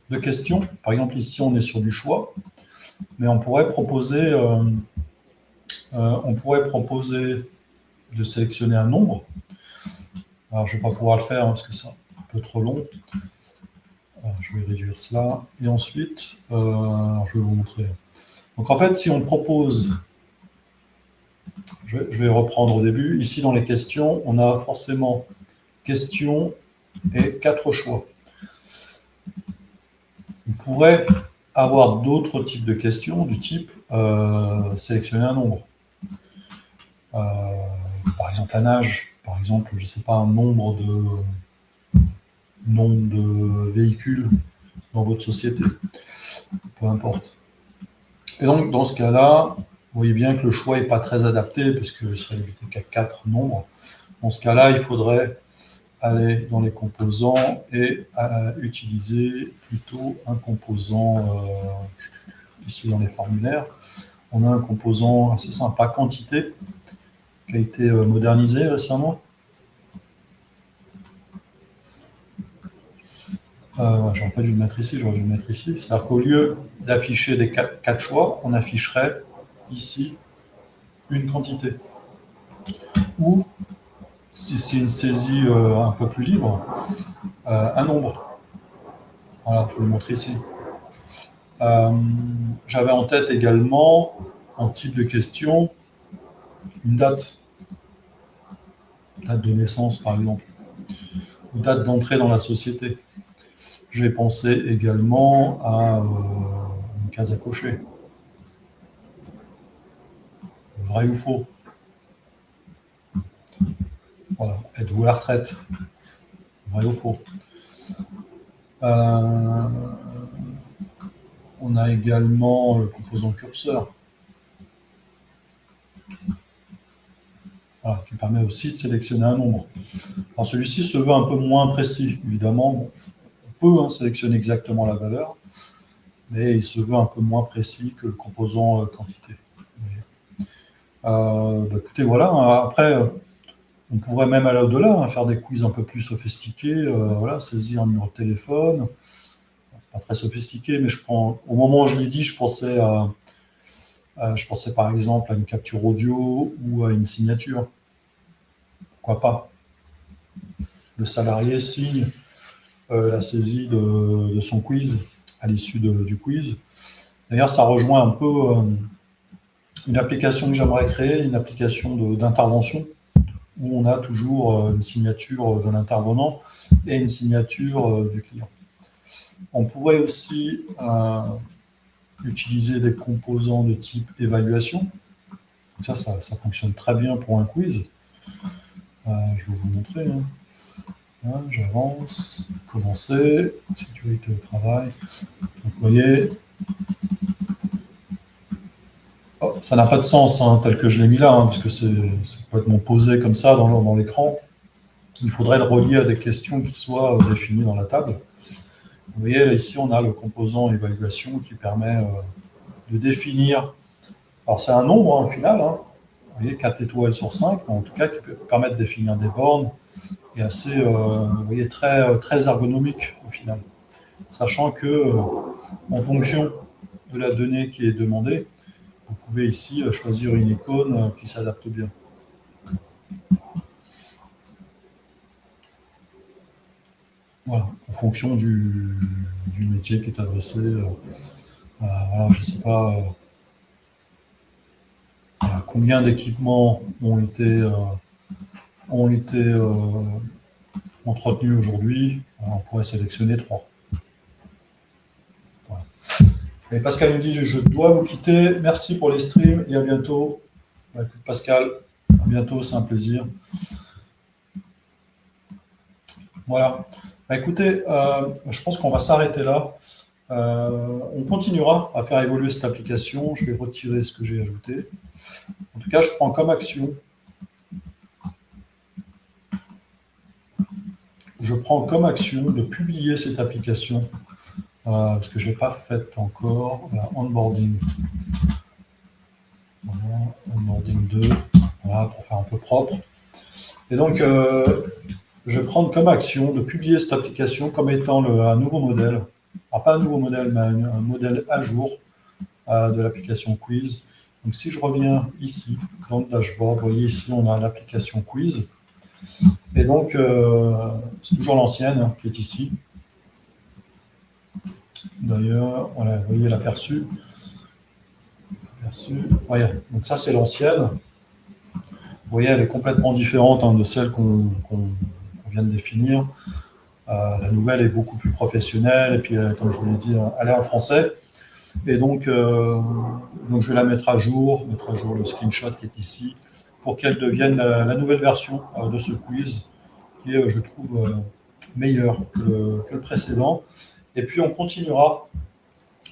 de questions. Par exemple, ici, on est sur du choix, mais on pourrait proposer de sélectionner un nombre. Alors, je ne vais pas pouvoir le faire hein, parce que c'est un peu trop long. Alors, je vais réduire cela. Et ensuite, je vais vous montrer. Donc, en fait, si on propose... Je vais reprendre au début. Ici, dans les questions, on a forcément questions et 4 choix. On pourrait avoir d'autres types de questions, du type sélectionner un nombre. par exemple un âge, par exemple, je ne sais pas, un nombre de véhicules dans votre société, peu importe. Et donc, dans ce cas-là, vous voyez bien que le choix n'est pas très adapté, parce qu'il serait limité qu'à 4 nombres. Dans ce cas-là, il faudrait aller dans les composants et utiliser plutôt un composant, ici dans les formulaires. On a un composant assez sympa, quantité, qui a été modernisé récemment. J'aurais pas dû le mettre ici, j'aurais dû le mettre ici. C'est-à-dire qu'au lieu d'afficher des 4 choix, on afficherait ici une quantité. Ou, si c'est une saisie un peu plus libre, un nombre. Voilà, je vous le montre ici. J'avais en tête également, en type de question, une date. Date de naissance, par exemple. Ou date d'entrée dans la société. J'ai pensé également à une case à cocher. Vrai ou faux? Voilà. Êtes-vous à la retraite? Vrai ou faux? On a également le composant curseur. Voilà, qui permet aussi de sélectionner un nombre. Alors celui-ci se veut un peu moins précis, évidemment. On peut sélectionner exactement la valeur, mais il se veut un peu moins précis que le composant quantité. Écoutez, voilà. Après, on pourrait même aller au-delà, faire des quiz un peu plus sophistiqués. Voilà, saisir un numéro de téléphone. C'est pas très sophistiqué, mais au moment où je l'ai dit, je pensais par exemple à une capture audio ou à une signature. Pourquoi pas? Le salarié signe la saisie de son quiz à l'issue du quiz. D'ailleurs, ça rejoint un peu une application que j'aimerais créer, une application d'intervention, où on a toujours une signature de l'intervenant et une signature du client. On pourrait aussi utiliser des composants de type évaluation. Ça fonctionne très bien pour un quiz. Je vais vous montrer. J'avance, commencer, sécurité au travail. Donc, vous voyez, ça n'a pas de sens tel que je l'ai mis là, parce que c'est complètement posé comme ça dans l'écran. Il faudrait le relier à des questions qui soient définies dans la table. Vous voyez, là, ici, on a le composant évaluation qui permet de définir. Alors, c'est un nombre, au final. Vous voyez, 4 étoiles sur 5, mais en tout cas, qui peut permettre de définir des bornes et assez, vous voyez, très ergonomique, au final. Sachant que, en fonction de la donnée qui est demandée, vous pouvez ici choisir une icône qui s'adapte bien. Voilà, en fonction du métier qui est adressé. Voilà, je ne sais pas voilà, combien d'équipements ont été entretenus aujourd'hui. On pourrait sélectionner 3. Voilà. Et Pascal nous dit, je dois vous quitter. Merci pour les streams et à bientôt. Pascal, à bientôt, c'est un plaisir. Voilà. Écoutez, je pense qu'on va s'arrêter là. On continuera à faire évoluer cette application. Je vais retirer ce que j'ai ajouté. En tout cas, je prends comme action. Je prends comme action de publier cette application parce que je n'ai pas fait encore. Voilà, onboarding. Voilà, onboarding 2. Voilà, pour faire un peu propre. Et donc, je vais prendre comme action de publier cette application comme étant un nouveau modèle. Alors, pas un nouveau modèle, mais un modèle à jour de l'application Quiz. Donc, si je reviens ici, dans le dashboard, vous voyez ici, on a l'application Quiz. Et donc, c'est toujours l'ancienne qui est ici. D'ailleurs, voilà, vous voyez l'aperçu. Voyez, donc ça, c'est l'ancienne. Vous voyez, elle est complètement différente de celle qu'on vient de définir. La nouvelle est beaucoup plus professionnelle, et puis, comme je vous l'ai dit, elle est en français. Et donc je vais la mettre à jour le screenshot qui est ici, pour qu'elle devienne la nouvelle version de ce quiz, qui est, je trouve, meilleur que le précédent. Et puis, on continuera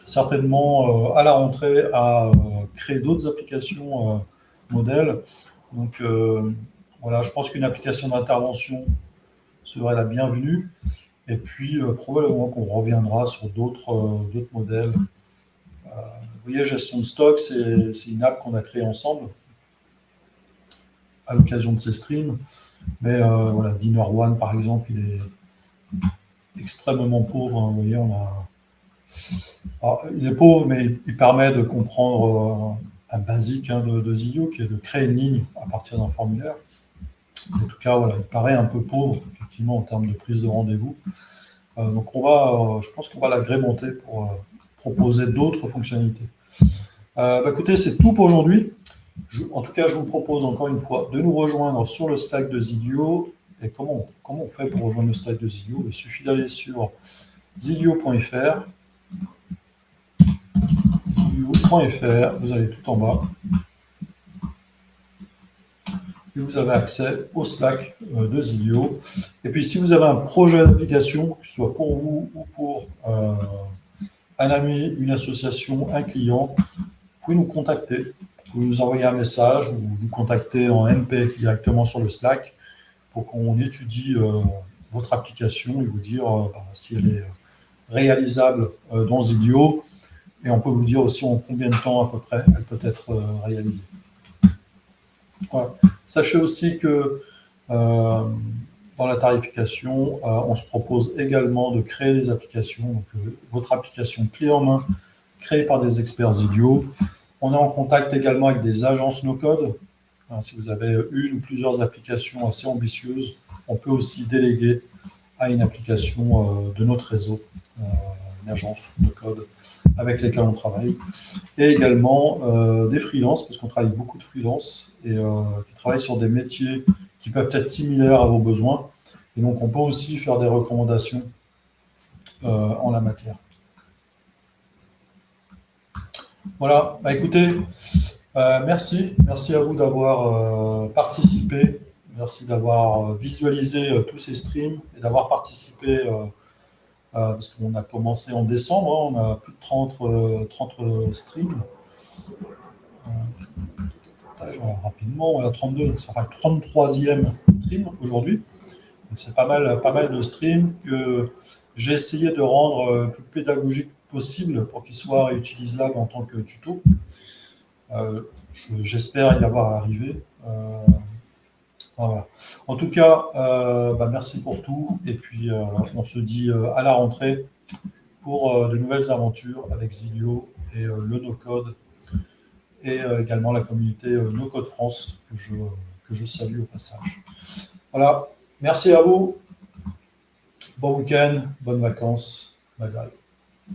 certainement à la rentrée à créer d'autres applications modèles. Donc, voilà, je pense qu'une application d'intervention serait la bienvenue. Et puis, probablement qu'on reviendra sur d'autres modèles. Vous voyez, gestion de stock, c'est une app qu'on a créée ensemble à l'occasion de ces streams. Mais voilà, Dinner One, par exemple, il est extrêmement pauvre. Hein. Vous voyez, alors, il est pauvre, mais il permet de comprendre un basique de Zillow, qui est de créer une ligne à partir d'un formulaire. En tout cas, voilà, il paraît un peu pauvre, effectivement, en termes de prise de rendez-vous. Donc, je pense qu'on va l'agrémenter pour proposer d'autres fonctionnalités. Écoutez, c'est tout pour aujourd'hui. En tout cas, je vous propose encore une fois de nous rejoindre sur le Slack de Zillow. Et comment on fait pour rejoindre le Slack de Zillow? Il suffit d'aller sur zillow.fr. Zillow.fr, vous allez tout en bas. Et vous avez accès au Slack de Zillow. Et puis, si vous avez un projet d'application, que ce soit pour vous ou pour un ami, une association, un client, vous pouvez nous contacter. Vous nous envoyer un message ou nous contacter en MP directement sur le Slack pour qu'on étudie votre application et vous dire si elle est réalisable dans Zillow. Et on peut vous dire aussi en combien de temps à peu près elle peut être réalisée. Voilà. Sachez aussi que dans la tarification, on se propose également de créer des applications. Donc, votre application clé en main créée par des experts Zillow. On est en contact également avec des agences no-code. Si vous avez une ou plusieurs applications assez ambitieuses, on peut aussi déléguer à une application de notre réseau, une agence no-code avec lesquelles on travaille. Et également des freelances, parce qu'on travaille beaucoup de freelances et qui travaillent sur des métiers qui peuvent être similaires à vos besoins. Et donc, on peut aussi faire des recommandations en la matière. Voilà, écoutez, merci à vous d'avoir participé, merci d'avoir visualisé tous ces streams et d'avoir participé, parce qu'on a commencé en décembre, hein, on a plus de 30 streams. Rapidement, on a 32, donc ça fera le 33e stream aujourd'hui. Donc c'est pas mal de streams que j'ai essayé de rendre plus pédagogique possible pour qu'ils soient réutilisables en tant que tuto. J'espère y avoir arrivé. Voilà. En tout cas, merci pour tout. Et puis, on se dit à la rentrée pour de nouvelles aventures avec Zillow et le no-code et également la communauté no-code France que je salue au passage. Voilà. Merci à vous. Bon week-end, bonnes vacances. Bye bye.